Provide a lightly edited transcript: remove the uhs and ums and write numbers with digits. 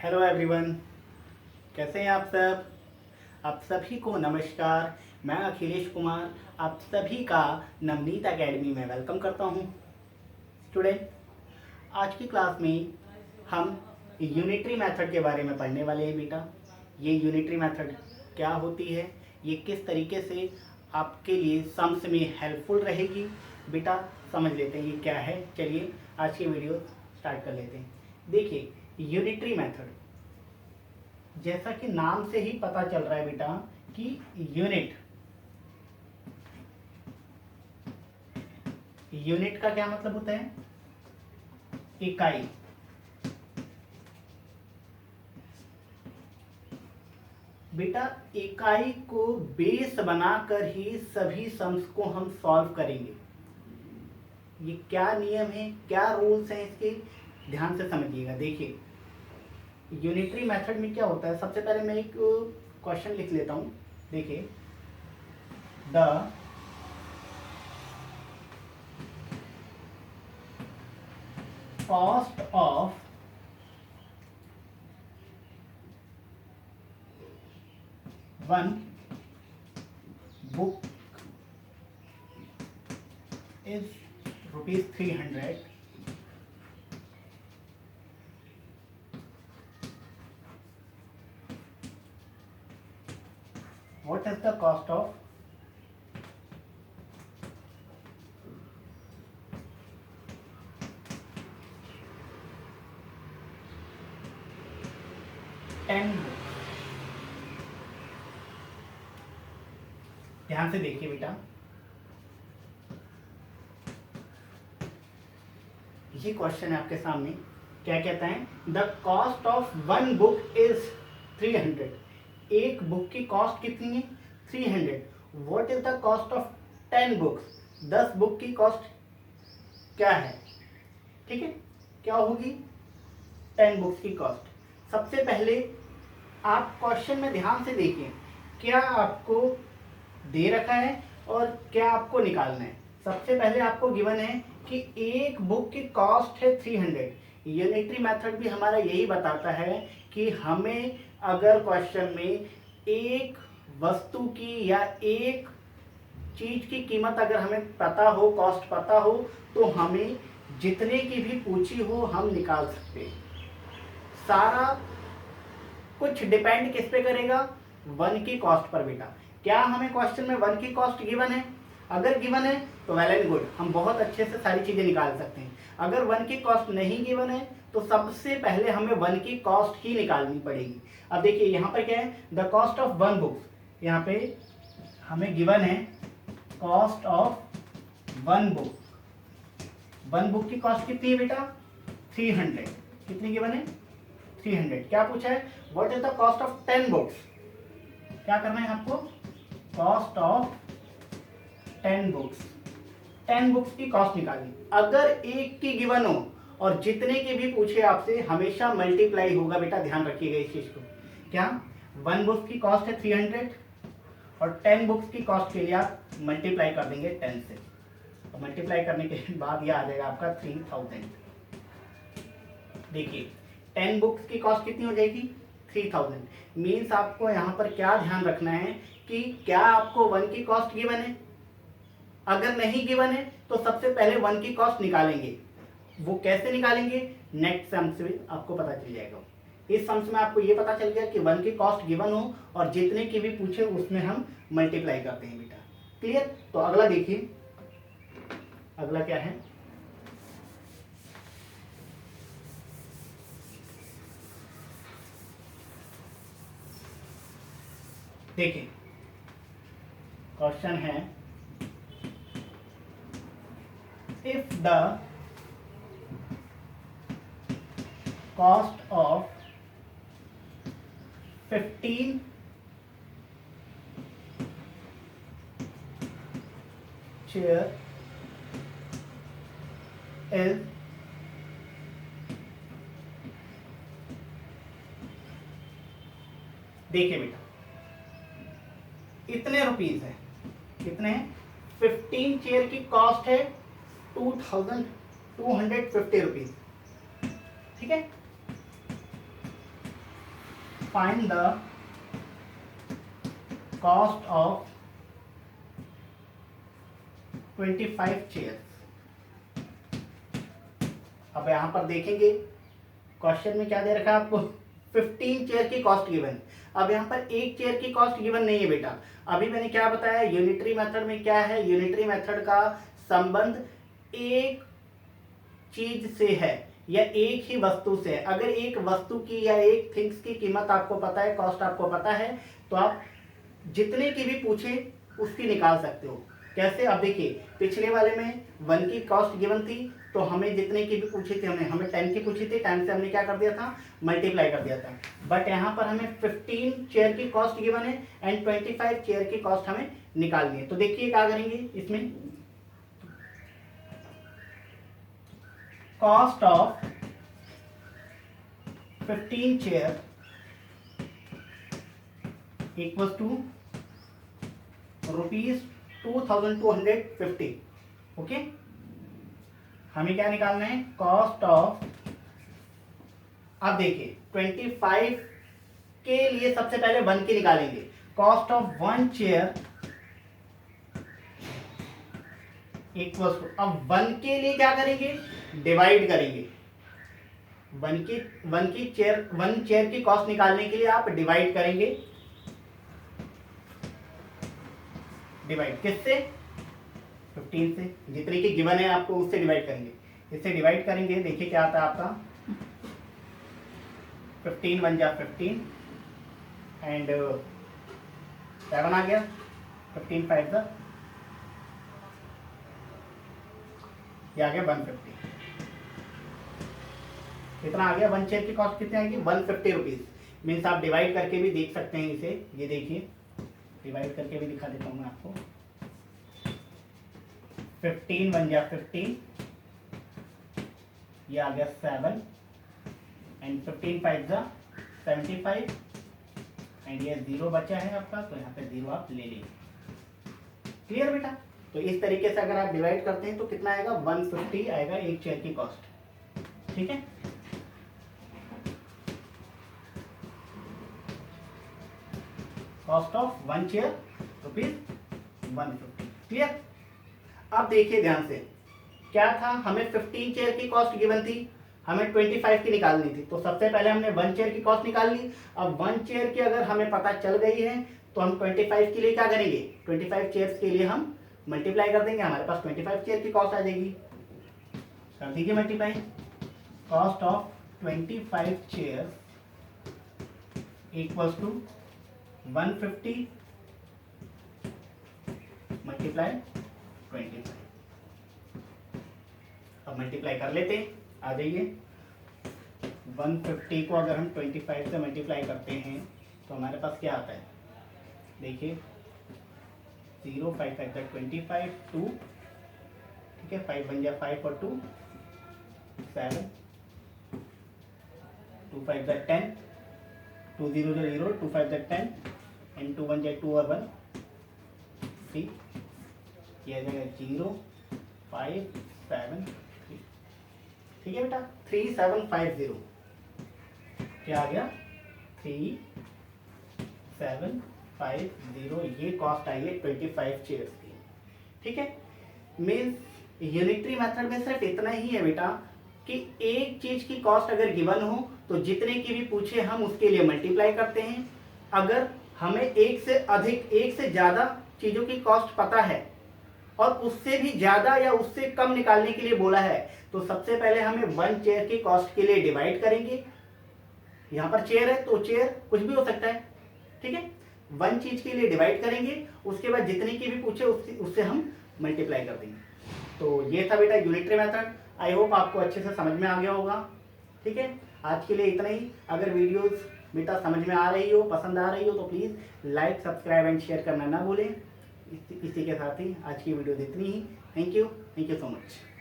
Hello everyone, कैसे हैं आप सब। आप सभी को नमस्कार। मैं अखिलेश कुमार आप सभी का नवनीत एकेडमी में वेलकम करता हूं। स्टूडेंट, आज की क्लास में हम यूनिटरी मेथड के बारे में पढ़ने वाले हैं बेटा। ये यूनिटरी मेथड क्या होती है, ये किस तरीके से आपके लिए सम्स में हेल्पफुल रहेगी बेटा, समझ लेते हैं ये क्या है। चलिए आज की वीडियो स्टार्ट कर लेते हैं। देखिए, यूनिटरी मेथड, जैसा कि नाम से ही पता चल रहा है बेटा कि यूनिट, यूनिट का क्या मतलब होता है, इकाई। बेटा इकाई को बेस बनाकर ही सभी सम्स को हम सॉल्व करेंगे। ये क्या नियम है, क्या रूल्स हैं इसके, ध्यान से समझिएगा। देखिए, यूनिटरी मेथड में क्या होता है, सबसे पहले मैं एक क्वेश्चन लिख लेता हूं। देखिए, the cost of one book is ₹300। What is the cost of ten books? ध्यान से देखिए बेटा, ये क्वेश्चन है आपके सामने। क्या कहता है, the cost of one book is 300। एक बुक की कॉस्ट कितनी है, 300। What is the cost of 10 books? 10 book की कॉस्ट क्या है, ठीक है, क्या होगी, 10 बुक्स की कॉस्ट। सबसे पहले आप क्वेश्चन में ध्यान से देखिए, क्या आपको दे रखा है और क्या आपको निकालना है। सबसे पहले आपको गिवन है कि एक बुक की कॉस्ट है 300। यूनिटरी मेथड भी हमारा यही बताता है कि हमें अगर क्वेश्चन में एक वस्तु की या एक चीज की कीमत अगर हमें पता हो, कॉस्ट पता हो, तो हमें जितने की भी पूछी हो हम निकाल सकते हैं। सारा कुछ डिपेंड किस पे करेगा, वन की कॉस्ट पर बेटा। क्या हमें क्वेश्चन में वन की कॉस्ट गिवन है? अगर गिवन है तो वेल एंड गुड, हम बहुत अच्छे से सारी चीजें निकाल सकते हैं। अगर वन की कॉस्ट नहीं गिवन है तो सबसे पहले हमें वन की कॉस्ट ही निकालनी पड़ेगी। अब देखिए यहाँ पर क्या है, the cost of one book. यहाँ पे हमें गिवन है cost of one book. One book की कॉस्ट कितनी है बेटा, 300। कितनी गिवन है, 300। क्या पूछा है, what is the cost of 10 books? क्या करना है आपको, कॉस्ट ऑफ 10 बुक्स। 10 बुक्स की कॉस्ट निकालनी। अगर एक की गिवन हो और जितने की भी पूछे आपसे, हमेशा मल्टीप्लाई होगा बेटा, ध्यान रखिएगा इस चीज को। क्या, वन बुक की कॉस्ट है 300 और 10 बुक्स की कॉस्ट के लिए आप मल्टीप्लाई कर देंगे 10 से, तो मल्टीप्लाई करने के बाद यह आ जाएगा आपका 3000। देखिए 10 बुक्स की कॉस्ट कितनी हो जाएगी, 3000। मीन्स आपको यहाँ पर क्या ध्यान रखना है कि क्या आपको वन की कॉस्ट गिवन है। अगर नहीं गिवन है तो सबसे पहले वन की कॉस्ट निकालेंगे। वो कैसे निकालेंगे, नेक्स्ट सम से आपको पता चल जाएगा। इस सम्स में आपको ये पता चल गया कि वन की कॉस्ट गिवन हो और जितने की भी पूछे उसमें हम मल्टीप्लाई करते हैं बेटा। क्लियर? तो अगला देखिए, अगला क्या है, देखिए क्वेश्चन है, if the cost of 15 chair is देखिए बेटा, इतने रुपीज है, कितने हैं, 15 चेयर की कॉस्ट है 2250 रुपीज, ठीक है। Find the cost of 25 chairs. अब यहां पर देखेंगे क्वेश्चन में क्या दे रखा है आपको, 15 चेयर की कॉस्ट गिवन। अब यहाँ पर एक चेयर की कॉस्ट गिवन नहीं है बेटा। अभी मैंने क्या बताया, यूनिटरी मेथड में क्या है, यूनिटरी मेथड का संबंध एक चीज से है या एक ही वस्तु से। अगर एक वस्तु की या एक थिंग्स की कीमत आपको पता है, कॉस्ट आपको पता है, तो आप जितने की भी पूछे उसकी निकाल सकते हो। कैसे, अब देखिए पिछले वाले में 1 की कॉस्ट गिवन थी, तो हमें जितने की भी पूछी थी, हमें 10 की पूछी थी, 10 से हमने क्या कर दिया था, मल्टीप्लाई कर दिया था। बट यहाँ पर हमें 15 चेयर की कॉस्ट गिवन है एंड 25 चेयर की कॉस्ट हमें निकालनी है। तो देखिए क्या करेंगे इसमें, cost of 15 chair equals to ₹2250। Okay, हमें क्या निकालना है, कॉस्ट ऑफ, अब देखिए 25 के लिए सबसे पहले 1 की निकालेंगे। Cost of 1 chair equals to, अब 1 के लिए क्या करेंगे, डिवाइड करेंगे। 1 चेयर की कॉस्ट निकालने के लिए आप डिवाइड करेंगे। डिवाइड किससे, 15 से, जितने की गिवन है आपको उससे डिवाइड करेंगे। इससे डिवाइड करेंगे, देखिए क्या आता है आपका, 15 1 जा 15 एंड 7 आ गया, 15 5 जा, ये आ गया 150। कितना आ गया, 1 चेयर की कॉस्ट कितनी आएगी, 150 रुपीज। मीन्स आप डिवाइड करके भी देख सकते हैं इसे, ये देखिए डिवाइड करके भी दिखा देता हूँ मैं आपको। 15 1 जा 15, ये आ गया 7 एंड 15 5 जा 75 एंड ये 0 बचा है आपका, तो यहाँ पे 0 आप ले लीजिए। क्लियर बेटा, तो इस तरीके से अगर आप डिवाइड करते हैं तो कितना आएगा, 150 आएगा एक चेयर की कॉस्ट। ठीक है, कॉस्ट ऑफ 1 चेयर ₹150। क्लियर, अब देखिए ध्यान से, क्या था, हमें 15 चेयर की कॉस्ट गिवन थी, हमें 25 की निकालनी थी। तो सबसे पहले हमने 1 चेयर की कॉस्ट निकाल ली। अब 1 चेयर की अगर हमें पता चल गई है तो हम 25 के लिए क्या करेंगे, 25 चेयर्स के लिए हम मल्टीप्लाई कर देंगे, हमारे पास 25 चेयर की कॉस्ट आ जाएगी। कर दीजिए multiply, cost of 25 chair equals to 150 multiply 25। अब मल्टीप्लाई कर लेते हैं, आ जाइए। 150 को अगर हम 25 से मल्टीप्लाई करते हैं तो हमारे पास क्या आता है, देखिए 0 5 5 25 2, ठीक है, 5 1 जा 5 और 2 7, 2 5 जा 10, 2 0 जा 0, 2 5 जा 10 एंड 2 1 जा 2 और 1 3, ये आ जाएगा 0 5 7 3। ठीक है बेटा, 3750 क्या आ गया, 3750, ये कॉस्ट आई है 25 चेयर्स की। ठीक है, मीन्स यूनिटरी मेथड में सिर्फ इतना ही है बेटा कि एक चीज की कॉस्ट अगर गिवन हो तो जितने की भी पूछे हम उसके लिए मल्टीप्लाई करते हैं। अगर हमें एक से अधिक, एक से ज्यादा चीजों की कॉस्ट पता है और उससे भी ज्यादा या उससे कम निकालने के लिए बोला है, तो सबसे पहले हमें 1 चेयर की कॉस्ट के लिए डिवाइड करेंगे। यहां पर चेयर है तो चेयर कुछ भी हो सकता है, ठीक है, 1 चीज के लिए डिवाइड करेंगे, उसके बाद जितने की भी पूछे उससे हम मल्टीप्लाई कर देंगे। तो ये था बेटा यूनिटरी मेथड। आई होप आपको अच्छे से समझ में आ गया होगा। ठीक है, आज के लिए इतना ही। अगर वीडियोस बेटा समझ में आ रही हो, पसंद आ रही हो, तो please like subscribe and share करना ना भूलें। इसी के साथ ही आज की वीडियो इतनी ही। Thank you so much.